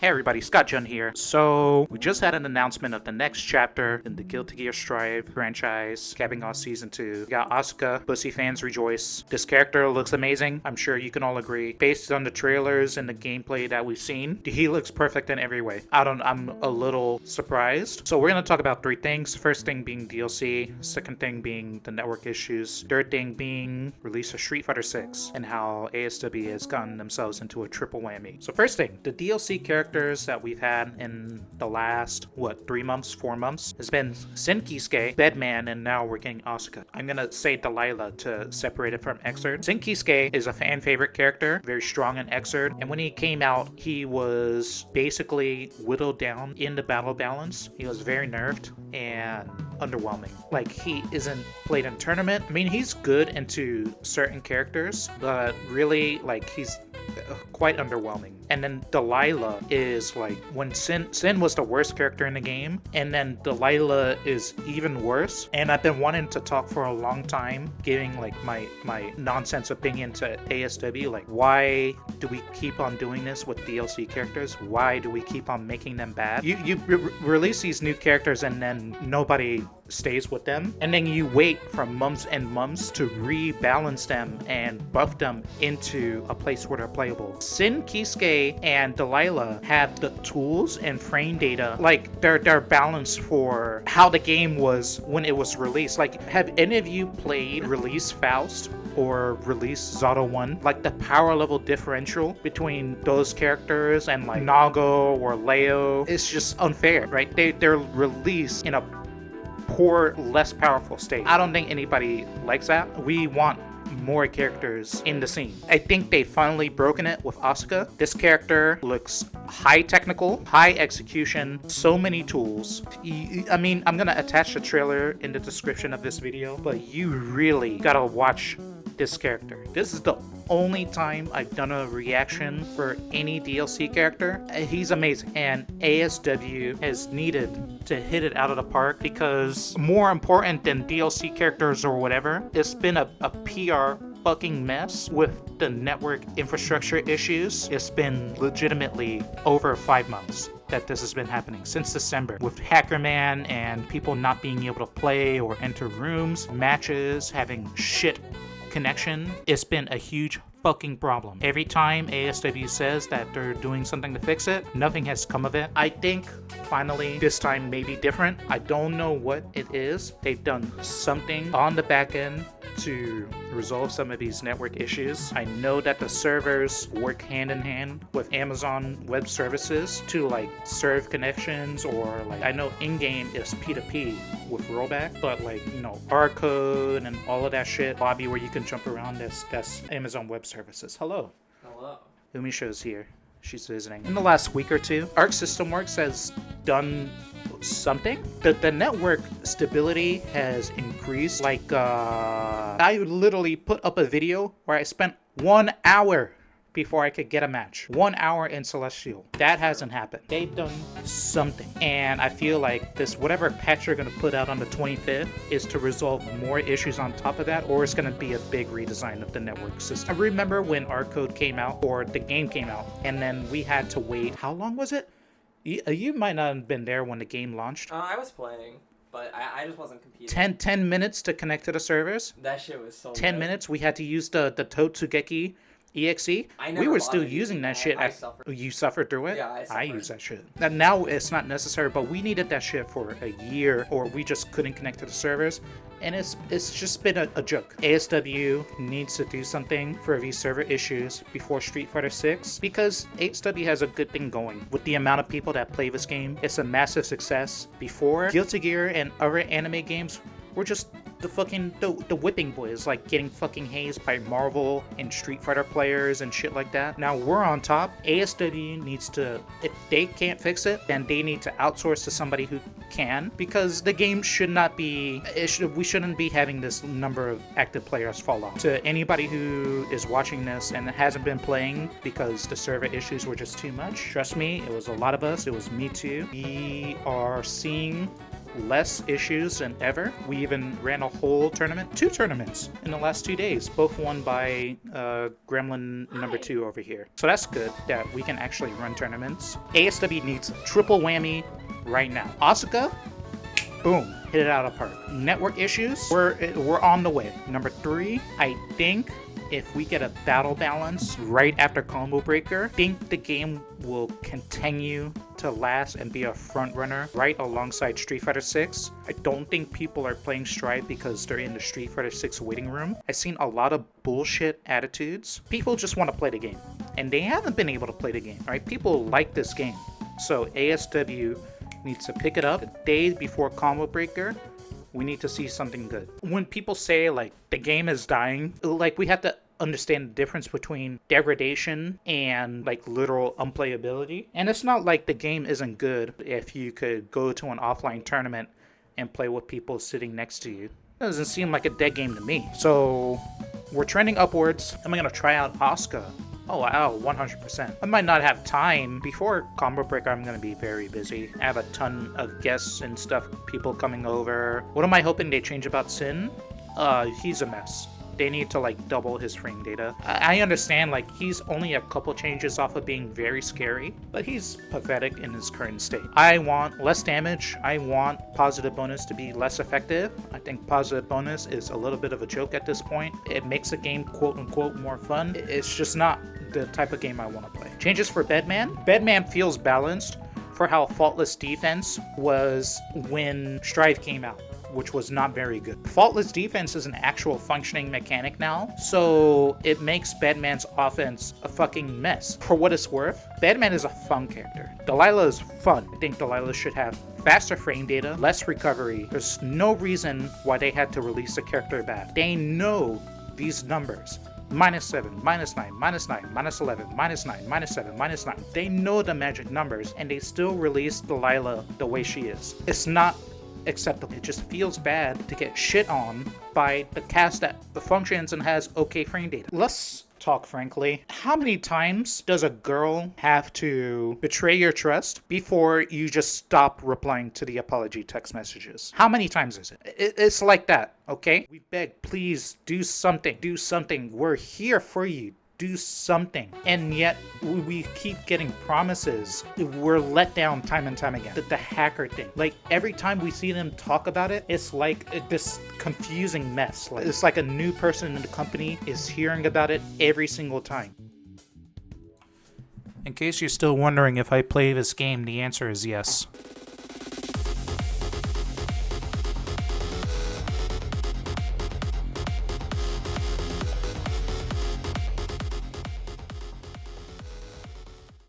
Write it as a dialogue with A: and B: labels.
A: Hey everybody, Scott Jun here. So, we just had an announcement of the next chapter in the Guilty Gear Strive franchise, capping off Season 2. We got Asuka, Pussy fans rejoice. This character looks amazing, I'm sure you can all agree. Based on the trailers and the gameplay that we've seen, he looks perfect in every way. I'm a little surprised. So we're going to talk about three things. First thing being DLC, second thing being the network issues, third thing being release of Street Fighter 6 and how ASW has gotten themselves into a triple whammy. So first thing, the DLC characters that we've had in the last, 3 months, 4 months, has been Sin Kisuke, Bedman, and now we're getting Asuka. I'm gonna say Delilah to separate it from Xrd. Sin Kisuke is a fan favorite character, very strong in Xrd, and when he came out, he was basically whittled down in the battle balance. He was very nerfed and underwhelming. Like, he isn't played in tournament. I mean, he's good into certain characters, but really, like, he's quite underwhelming. And then Delilah is like, when Sin was the worst character in the game, and then Delilah is even worse. And I've been wanting to talk for a long time, giving like my nonsense opinion to ASW, like, why do we keep on doing this with DLC characters? Why do we keep on making them bad? You release these new characters and then nobody stays with them, and then you wait for months and months to rebalance them and buff them into a place where they're playable. Sin Kisuke and Delilah have the tools and frame data, like they're balanced for how the game was when it was released. Like, have any of you played Release Faust or Release Zato 1? Like, the power level differential between those characters and like Nago or Leo is just unfair, right? They're released in a poor, less powerful state. I don't think anybody likes that. We want more characters in the scene. I think they finally broken it with Asuka. This character looks high technical, high execution, so many tools. I mean, I'm gonna attach the trailer in the description of this video, but you really gotta watch this character. This is the only time I've done a reaction for any DLC character. He's amazing, and ASW has needed to hit it out of the park, because more important than DLC characters or whatever, it's been a PR fucking mess with the network infrastructure issues. It's been legitimately over 5 months that this has been happening, since December, with Hackerman and people not being able to play or enter rooms, matches having shit connection. It's been a huge fucking problem. Every time ASW says that they're doing something to fix it, nothing has come of it. I think finally this time may be different. I don't know what it is. They've done something on the back end to resolve some of these network issues. I know that the servers work hand in hand with Amazon Web Services to like serve connections, or like, I know in-game is P2P with rollback, but like, you know, barcode and all of that shit, lobby where you can jump around, that's Amazon Web Services. Hello. Umisho's here. She's visiting. In the last week or two, ArcSystemWorks has done something. The network stability has increased. Like, I literally put up a video where I spent 1 hour before I could get a match. 1 hour in Celestial. That hasn't happened. They've done something. And I feel like this, whatever patch they're gonna put out on the 25th, is to resolve more issues on top of that, or it's gonna be a big redesign of the network system. I remember when our code came out, or the game came out, and then we had to wait. How long was it? You might not have been there when the game launched.
B: I was playing, but I just wasn't competing.
A: 10 minutes to connect to the servers.
B: That shit was so
A: 10
B: good.
A: minutes. We had to use the Totsugeki EXE. We were still using that shit. You suffered through it?
B: Yeah, I
A: use that shit. And now it's not necessary, but we needed that shit for a year, or we just couldn't connect to the servers. And it's just been a joke. ASW needs to do something for these server issues before Street Fighter 6, because ASW has a good thing going. With the amount of people that play this game, it's a massive success. Before, Guilty Gear and other anime games were just the whipping boys, like getting fucking hazed by Marvel and Street Fighter players and shit like that. Now we're on top. ASW needs to, if they can't fix it, then they need to outsource to somebody who can, because the game should not be, we shouldn't be having this number of active players fall off. To anybody who is watching this and hasn't been playing because the server issues were just too much, trust me, it was a lot of us, it was me too. We are seeing less issues than ever. We even ran a whole tournament, 2 tournaments in the last 2 days, both won by Gremlin number 2 over here. So that's good that we can actually run tournaments. ASW needs triple whammy right now. Asuka, boom, hit it out of the park. Network issues, we're on the way. Number 3, I think if we get a battle balance right after Combo Breaker, I think the game will continue to last and be a front runner right alongside Street Fighter 6. I don't think people are playing Strive because they're in the Street Fighter 6 waiting room. I've seen a lot of bullshit attitudes. People just want to play the game, and they haven't been able to play the game, right? People like this game. So ASW needs to pick it up the day before Combo Breaker. We need to see something good. When people say like the game is dying, like we have to understand the difference between degradation and like literal unplayability. And it's not like the game isn't good if you could go to an offline tournament and play with people sitting next to you. It doesn't seem like a dead game to me. So we're trending upwards. I'm gonna try out Asuka. Oh wow, 100%. I might not have time. Before Combo Breaker, I'm gonna be very busy. I have a ton of guests and stuff, people coming over. What am I hoping they change about Sin? He's a mess. They need to like double his frame data. I understand like he's only a couple changes off of being very scary, but he's pathetic in his current state. I want less damage. I want positive bonus to be less effective. I think positive bonus is a little bit of a joke at this point. It makes the game quote unquote more fun. It's just not the type of game I want to play. Changes for Bedman. Bedman feels balanced for how Faultless Defense was when Strive came out, which was not very good. Faultless Defense is an actual functioning mechanic now, so it makes Bedman's offense a fucking mess. For what it's worth, Bedman is a fun character. Delilah is fun. I think Delilah should have faster frame data, less recovery. There's no reason why they had to release the character back. They know these numbers. -7, -9, -9, -11, -9, -7, -9. They know the magic numbers, and they still release Delilah the way she is. It's not acceptable. It just feels bad to get shit on by the cast that functions and has okay frame data. Let's talk frankly. How many times does a girl have to betray your trust before you just stop replying to the apology text messages? How many times is it? It's like that, okay? We beg, please do something. Do something. We're here for you. Do something. And yet we keep getting promises. We're let down time and time again. The hacker thing, like every time we see them talk about it, it's like this confusing mess. It's like a new person in the company is hearing about it every single time. In case you're still wondering if I play this game, the answer is yes.